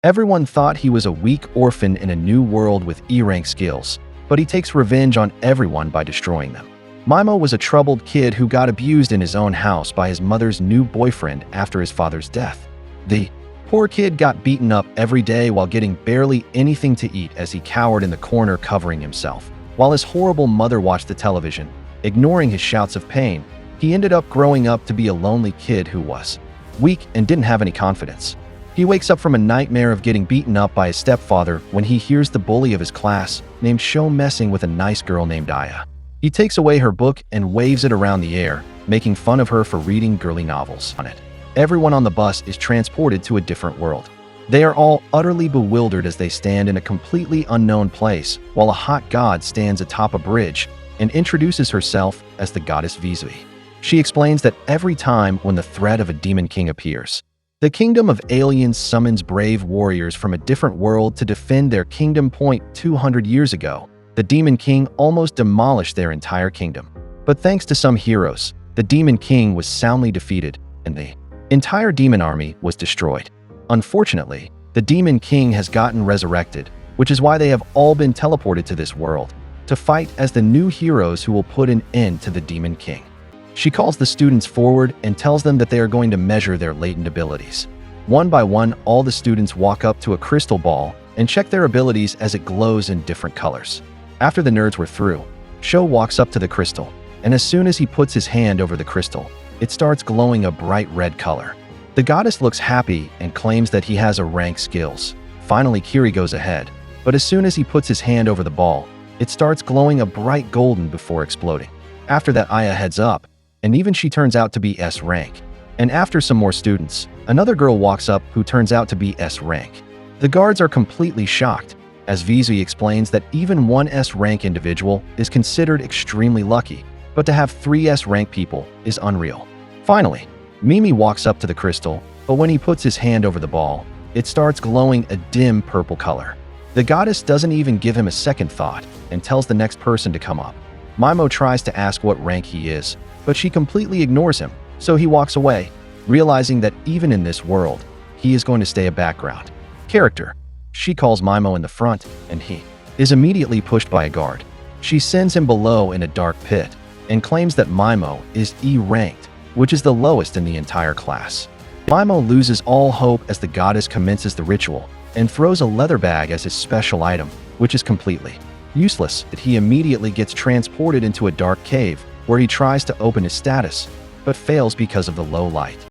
Everyone thought he was a weak orphan in a new world with E-rank skills, but he takes revenge on everyone by destroying them. Mimo was a troubled kid who got abused in his own house by his mother's new boyfriend after his father's death. The poor kid got beaten up every day while getting barely anything to eat as he cowered in the corner covering himself. While his horrible mother watched the television, ignoring his shouts of pain, he ended up growing up to be a lonely kid who was weak and didn't have any confidence. He wakes up from a nightmare of getting beaten up by his stepfather when he hears the bully of his class, named Sho, messing with a nice girl named Aya. He takes away her book and waves it around the air, making fun of her for reading girly novels on it. Everyone on the bus is transported to a different world. They are all utterly bewildered as they stand in a completely unknown place, while a hot god stands atop a bridge and introduces herself as the goddess Vizui. She explains that every time when the threat of a demon king appears, the kingdom of aliens summons brave warriors from a different world to defend their kingdom. 200 years ago, the demon king almost demolished their entire kingdom. But thanks to some heroes, the demon king was soundly defeated and the entire demon army was destroyed. Unfortunately, the demon king has gotten resurrected, which is why they have all been teleported to this world to fight as the new heroes who will put an end to the demon king. She calls the students forward and tells them that they are going to measure their latent abilities. One by one, all the students walk up to a crystal ball and check their abilities as it glows in different colors. After the nerds were through, Sho walks up to the crystal, and as soon as he puts his hand over the crystal, it starts glowing a bright red color. The goddess looks happy and claims that he has a rank skills. Finally, Kiri goes ahead, but as soon as he puts his hand over the ball, it starts glowing a bright golden before exploding. After that, Aya heads up, and even she turns out to be S rank. And after some more students, another girl walks up who turns out to be S rank. The guards are completely shocked, as Vizui explains that even one S rank individual is considered extremely lucky, but to have 3 S rank people is unreal. Finally, Mimi walks up to the crystal, but when he puts his hand over the ball, it starts glowing a dim purple color. The goddess doesn't even give him a second thought and tells the next person to come up. Mimo tries to ask what rank he is, but she completely ignores him, so he walks away, realizing that even in this world, he is going to stay a background character. She calls Mimo in the front, and he is immediately pushed by a guard. She sends him below in a dark pit and claims that Mimo is E-ranked, which is the lowest in the entire class. Mimo loses all hope as the goddess commences the ritual and throws a leather bag as his special item, which is completely useless. He immediately gets transported into a dark cave where he tries to open his status, but fails because of the low light.